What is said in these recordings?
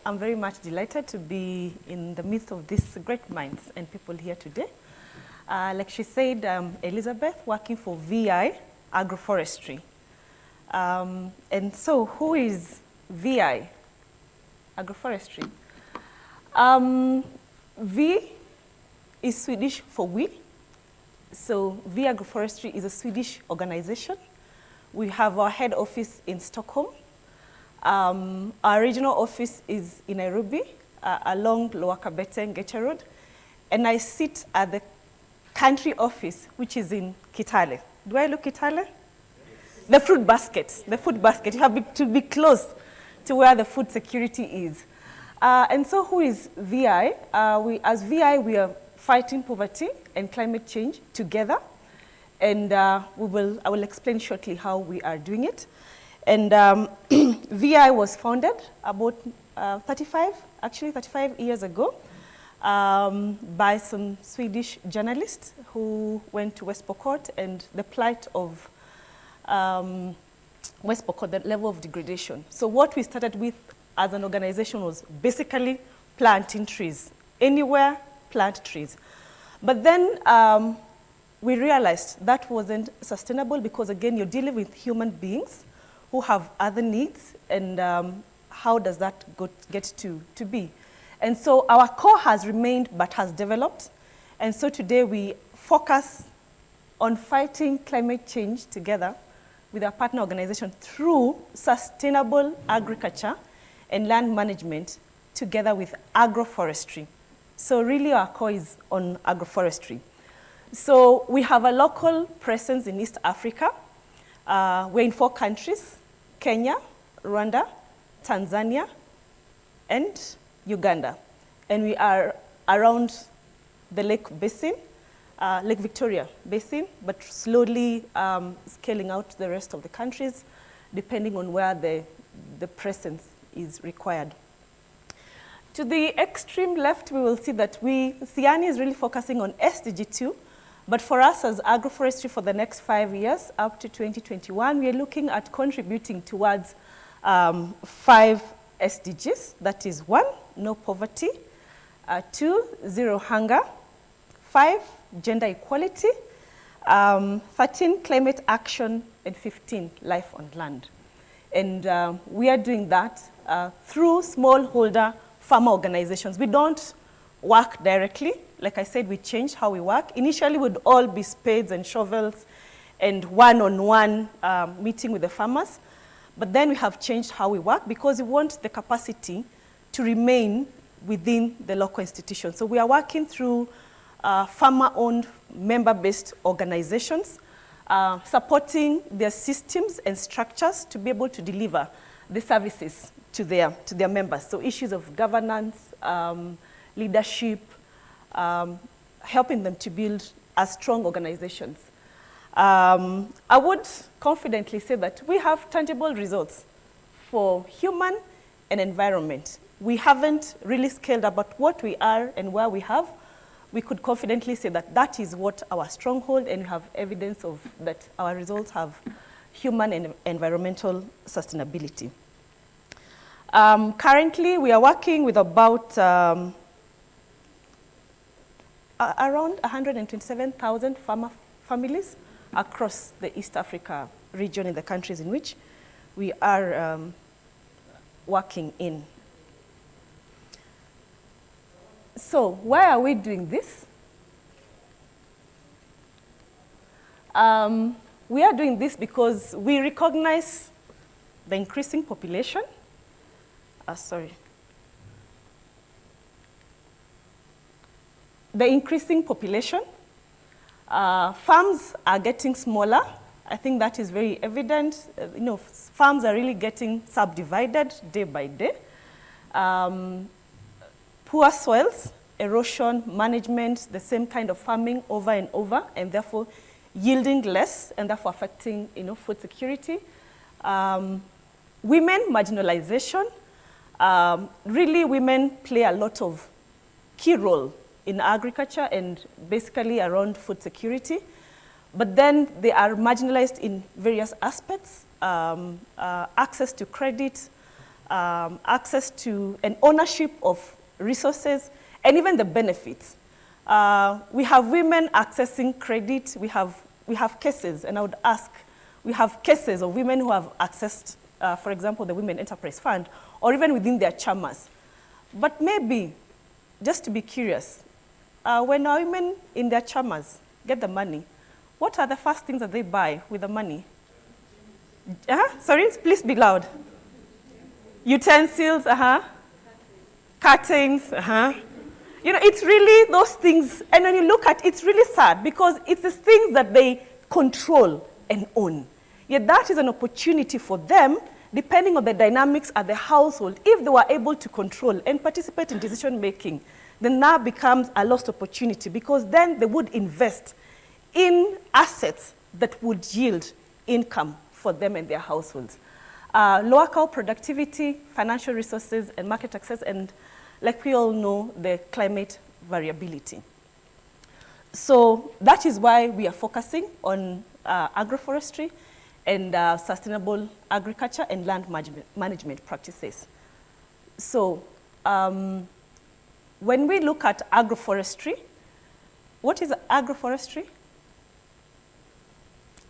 I'm very much delighted to be in the midst of these great minds and people here today. Like she said, Elizabeth, working for Vi Agroforestry. And so who is Vi Agroforestry? Vi is Swedish for we. So Vi Agroforestry is a Swedish organization. We have our head office in Stockholm. Our regional office is in Nairobi, along Lower Kabete and Gecha Road. And I sit at the country office, which is in Kitale. Do I look Kitale? Yes. The fruit basket, the food basket. You have to be close to where the food security is. And so who is VI? As VI, we are fighting poverty and climate change together. And I will explain shortly how we are doing it. And VI was founded about 35 years ago by some Swedish journalists who went to West Pokot and the plight of West Pokot, the level of degradation. So what we started with as an organization was basically planting trees. Anywhere, plant trees. But then we realized that wasn't sustainable because, again, you're dealing with human beings who have other needs, and how does that get to be? And so our core has remained but has developed. And so today we focus on fighting climate change together with our partner organization through sustainable agriculture and land management together with agroforestry. So really our core is on agroforestry. So we have a local presence in East Africa. We're in 4 countries: Kenya, Rwanda, Tanzania, and Uganda. And we are around the Lake Basin, Lake Victoria Basin, but slowly scaling out the rest of the countries, depending on where the presence is required. To the extreme left, we will see that SIANI is really focusing on SDG 2, but for us as agroforestry for the next 5 years, up to 2021, we are looking at contributing towards 5 SDGs. That is 1, no poverty, 2, zero hunger, 5, gender equality, 13, climate action, and 15, life on land. And we are doing that through smallholder farmer organizations. We don't work directly. Like I said, we changed how we work. Initially, we'd all be spades and shovels and one-on-one meeting with the farmers. But then we have changed how we work because we want the capacity to remain within the local institution. So we are working through farmer-owned, member-based organizations, supporting their systems and structures to be able to deliver the services to their members. So issues of governance, leadership, helping them to build as strong organizations. I would confidently say that we have tangible results for human and environment. We haven't really scaled about what we are and where we have. We could confidently say that that is what our stronghold, and we have evidence of that our results have human and environmental sustainability. Currently, we are working with about around 127,000 farmer families across the East Africa region in the countries in which we are working in. So why are we doing this? We are doing this because we recognize the increasing population. The increasing population. Farms are getting smaller. I think that is very evident. Farms are really getting subdivided day by day. Poor soils, erosion management, the same kind of farming over and over, and therefore yielding less, and therefore affecting food security. Women marginalization. Really, women play a lot of key role in agriculture and basically around food security. But then they are marginalized in various aspects, access to credit, access to and ownership of resources, and even the benefits. We have women accessing credit. We have cases, and I would ask, we have cases of women who have accessed, for example, the Women Enterprise Fund, or even within their chamas. But maybe, just to be curious, when our women in their chamas get the money, what are the first things that they buy with the money? Sorry, please be loud. Utensils, curtains, You know, it's really those things, and when you look at it, it's really sad because it's the things that they control and own. Yet that is an opportunity for them, depending on the dynamics at the household, if they were able to control and participate in decision making, then that becomes a lost opportunity because then they would invest in assets that would yield income for them and their households. Local productivity, financial resources, and market access, and like we all know, the climate variability. So that is why we are focusing on agroforestry and sustainable agriculture and land management practices. So when we look at agroforestry, what is agroforestry?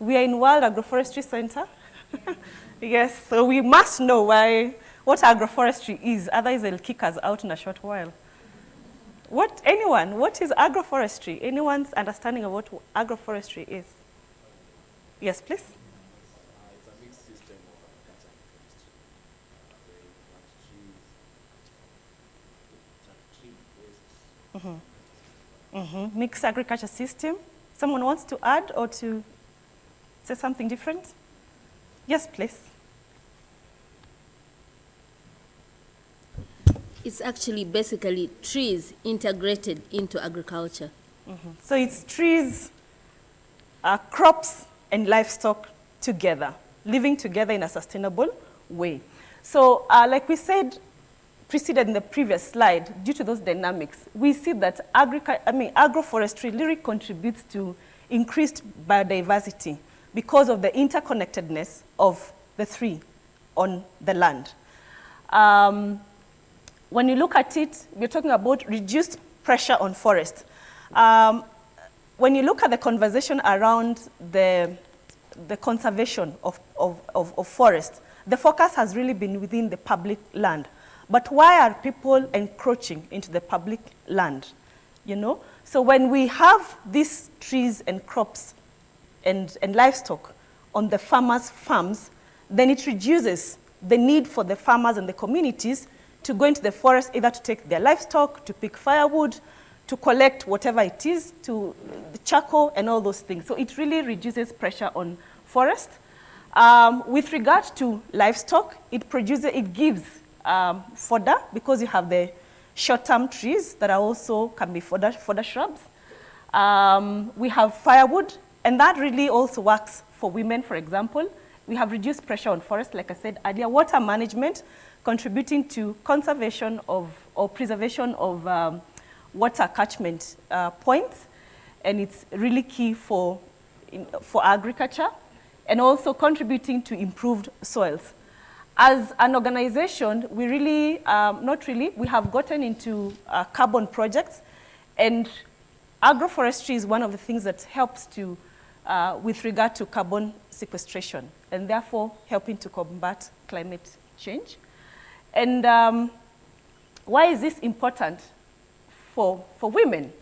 We are in World Agroforestry Center. Yes, so we must know what agroforestry is, otherwise they'll kick us out in a short while. What is agroforestry? Anyone's understanding of what agroforestry is? Yes, please. It's a mixed system of agriculture and forestry. Mixed agriculture system. Someone wants to add or to say something different? Yes, please. It's actually basically trees integrated into agriculture. So it's trees, crops, and livestock together, living together in a sustainable way. So like we said, preceded in the previous slide, due to those dynamics, we see that agroforestry really contributes to increased biodiversity because of the interconnectedness of the three on the land. When you look at it, we're talking about reduced pressure on forest. When you look at the conversation around the conservation of forest, the focus has really been within the public land. But why are people encroaching into the public land? You know? So when we have these trees and crops and livestock on the farmers' farms, then it reduces the need for the farmers and the communities to go into the forest either to take their livestock, to pick firewood, to collect whatever it is, to the charcoal and all those things. So it really reduces pressure on forest. With regard to livestock, it gives fodder because you have the short-term trees that are also can be fodder shrubs. We have firewood, and that really also works for women, for example. We have reduced pressure on forest, like I said earlier. Water management, contributing to conservation of or preservation of water catchment points, and it's really key for agriculture, and also contributing to improved soils. As an organization, we really, we have gotten into carbon projects, and agroforestry is one of the things that helps to, with regard to carbon sequestration, and therefore helping to combat climate change. And why is this important for women?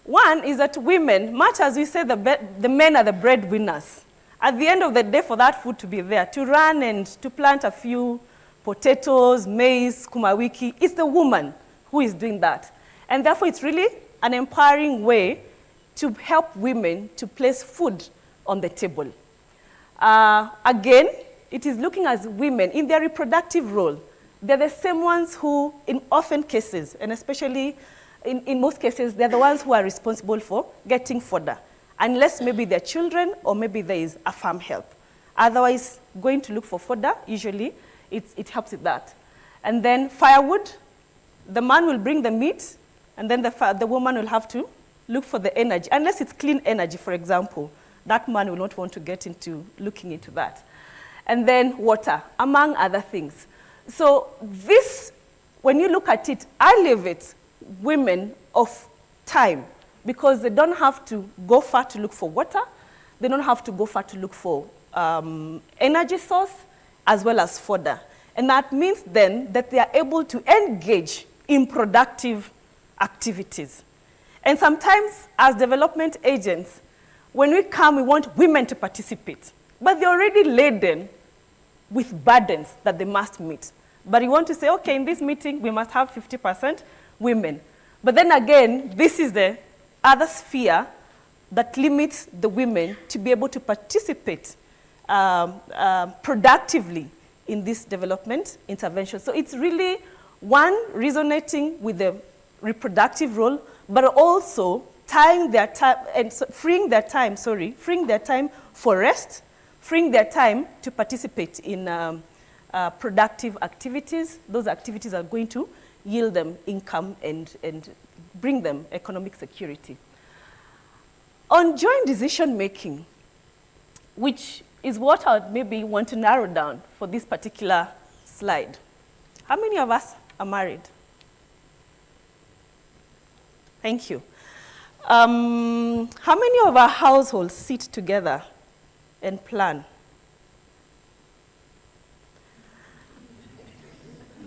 One is that women, much as we say the men are the breadwinners, at the end of the day, for that food to be there, to run and to plant a few potatoes, maize, kumawiki, it's the woman who is doing that. And therefore, it's really an empowering way to help women to place food on the table. Again, it is looking as women in their reproductive role. They're the same ones who, in often cases, and especially in most cases, they're the ones who are responsible for getting fodder, unless maybe they're children or maybe there is a farm help. Otherwise, going to look for fodder, usually, it helps with that. And then firewood, the man will bring the meat, and then the woman will have to look for the energy. Unless it's clean energy, for example, that man will not want to get into looking into that. And then water, among other things. So this, when you look at it, elevates women of time because they don't have to go far to look for water. They don't have to go far to look for energy source as well as fodder. And that means then that they are able to engage in productive activities. And sometimes as development agents, when we come, we want women to participate. But they're already laden with burdens that they must meet. But you want to say, okay, in this meeting, we must have 50% women. But then again, this is the other sphere that limits the women to be able to participate productively in this development intervention. So it's really, one, resonating with the reproductive role, but also tying their time and freeing their time for rest, freeing their time to participate in productive activities. Those activities are going to yield them income and bring them economic security. On joint decision making, which is what I would maybe want to narrow down for this particular slide. How many of us are married? Thank you. How many of our households sit together and plan?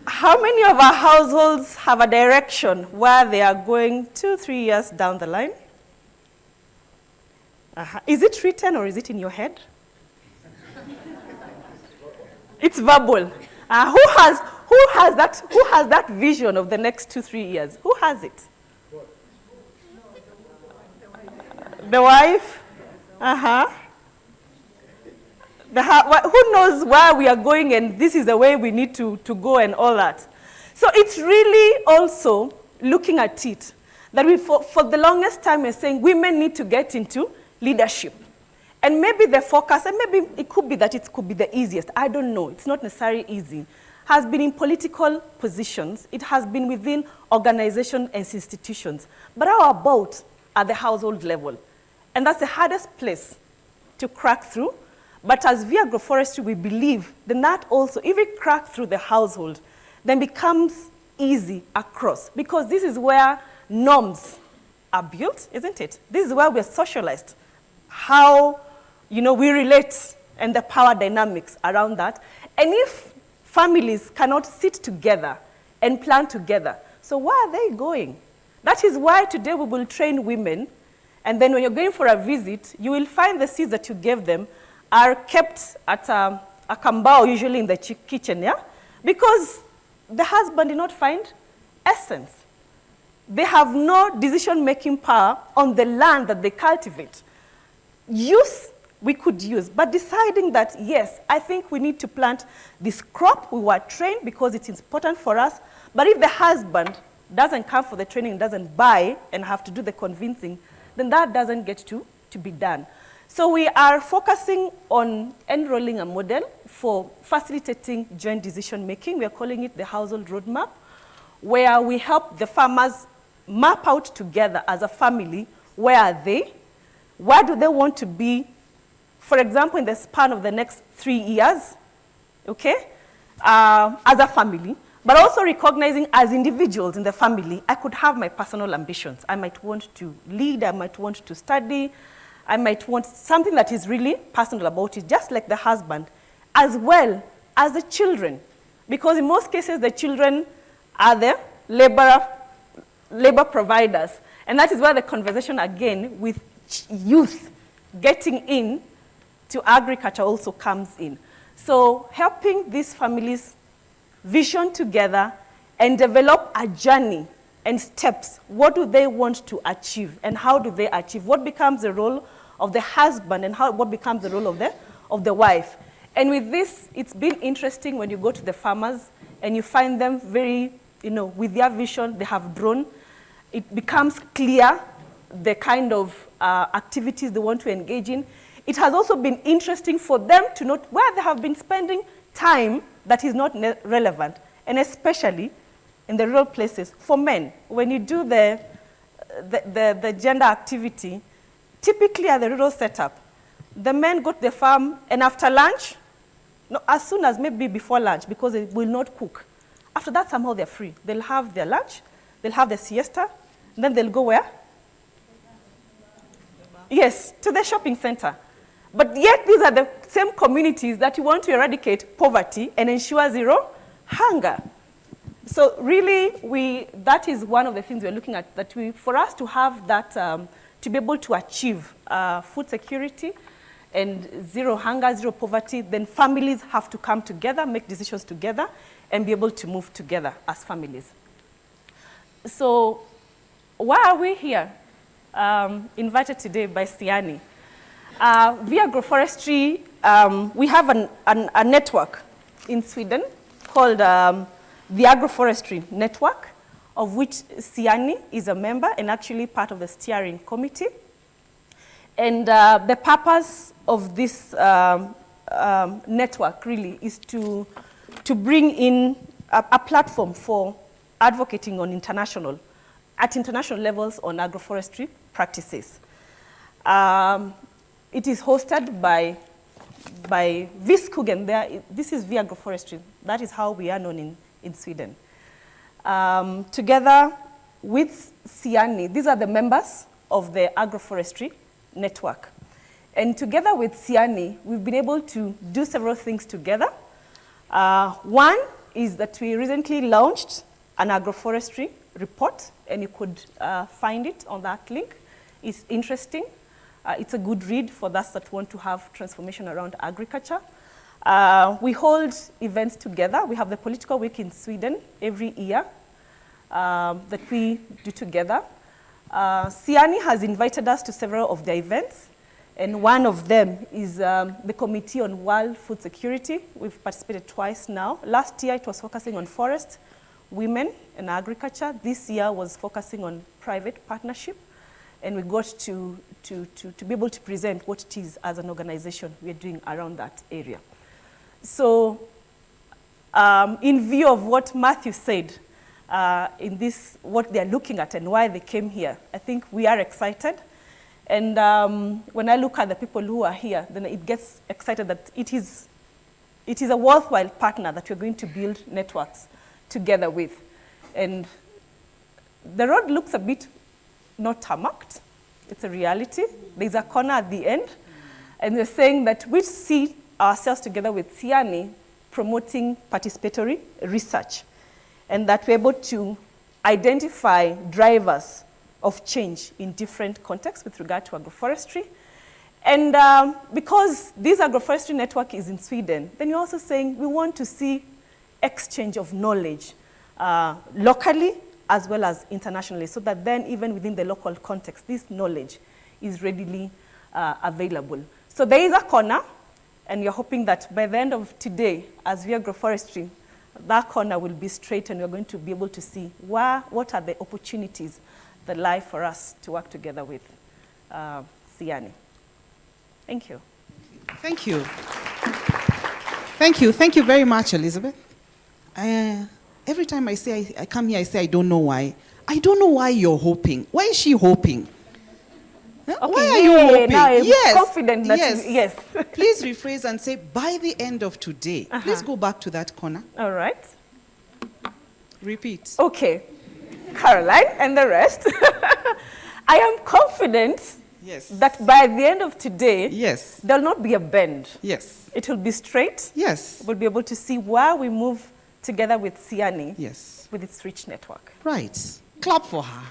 How many of our households have a direction where they are going 2-3 years down the line? Is it written or is it in your head? It's verbal. Who has that vision of the next 2-3 years? Who has it? The wife? Who knows where we are going and this is the way we need to go and all that. So it's really also looking at it that we, for the longest time, we're saying women need to get into leadership. And maybe the focus, and maybe it could be that it could be the easiest, I don't know, it's not necessarily easy, has been in political positions, it has been within organizations and institutions. But how about at the household level? And that's the hardest place to crack through. But as Vi Agroforestry, we believe then that also, if it cracks through the household, then becomes easy across. Because this is where norms are built, isn't it? This is where we're socialized. How, we relate and the power dynamics around that. And if families cannot sit together and plan together, so where are they going? That is why today we will train women. And then when you're going for a visit, you will find the seeds that you gave them are kept at a kambao, usually in the kitchen, yeah? Because the husband did not find essence. They have no decision-making power on the land that they cultivate. Use, we could use, but deciding that, yes, I think we need to plant this crop, we were trained because it's important for us, but if the husband doesn't come for the training, doesn't buy and have to do the convincing, then that doesn't get to be done. So we are focusing on enrolling a model for facilitating joint decision-making. We are calling it the household roadmap, where we help the farmers map out together as a family, where are they? Where do they want to be, for example, in the span of the next 3 years, okay, as a family, but also recognizing as individuals in the family, I could have my personal ambitions. I might want to lead, I might want to study, I might want something that is really personal about it, just like the husband, as well as the children. Because in most cases, the children are the labor providers. And that is where the conversation, again, with youth getting in to agriculture also comes in. So helping these families vision together and develop a journey and steps. What do they want to achieve and how do they achieve? What becomes the role of the husband and what becomes the role of the wife? And with this, it's been interesting when you go to the farmers and you find them very, with their vision, they have drawn. It becomes clear the kind of activities they want to engage in. It has also been interesting for them to note where they have been spending time that is not relevant, and especially in the rural places. For men, when you do the gender activity, typically at the rural setup, the men go to the farm, and after lunch, no, as soon as maybe before lunch, because they will not cook. After that, somehow they're free. They'll have their lunch, they'll have their siesta, and then they'll go where? Yes, to the shopping center. But yet, these are the same communities that you want to eradicate poverty and ensure zero hunger. So really, that is one of the things we're looking at, that for us to have that, to be able to achieve food security and zero hunger, zero poverty, then families have to come together, make decisions together, and be able to move together as families. So why are we here? Invited today by SIANI. Vi Agroforestry, we have a network in Sweden called Vi Agroforestry Network, of which SIANI is a member and actually part of the steering committee. And the purpose of this network really is to bring in a platform for advocating on at international levels on agroforestry practices. It is hosted by Viskugen. This is Vi Agroforestry. That is how we are known in Sweden. Together with SIANI, these are the members of the Agroforestry Network. And together with SIANI, we've been able to do several things together. One is that we recently launched an agroforestry report, and you could find it on that link. It's interesting. It's a good read for those that want to have transformation around agriculture. We hold events together. We have the political week in Sweden every year that we do together. SIANI has invited us to several of their events, and one of them is the Committee on World Food Security. We've participated twice now. Last year it was focusing on forest, women, and agriculture. This year was focusing on private partnership, and we got to be able to present what it is as an organization we're doing around that area. So in view of what Matthew said, in this, what they're looking at and why they came here, I think we are excited. And when I look at the people who are here, then it gets excited that it is a worthwhile partner that we're going to build networks together with. And the road looks a bit not tarmacked. It's a reality. There's a corner at the end. And we're saying that we see ourselves together with SIANI promoting participatory research, and that we're able to identify drivers of change in different contexts with regard to agroforestry. And because this agroforestry network is in Sweden, then you're also saying we want to see exchange of knowledge locally as well as internationally, so that then even within the local context, this knowledge is readily available. So there is a corner, and you're hoping that by the end of today, as Vi Agroforestry, that corner will be straight, and we're going to be able to see what are the opportunities that lie for us to work together with SIANI. Thank you. Thank you. Thank you. Thank you very much, Elizabeth. Every time I come here, I say I don't know why. I don't know why you're hoping. Why is she hoping? Huh? Okay, why are you hoping? Now I'm yes. confident that yes. Please rephrase and say, by the end of today. Please go back to that corner. All right. Repeat. Okay. Caroline and the rest. I am confident that by the end of today, there'll not be a bend. Yes. It will be straight. Yes. We'll be able to see where we move together with SIANI with its rich network. Right. Clap for her.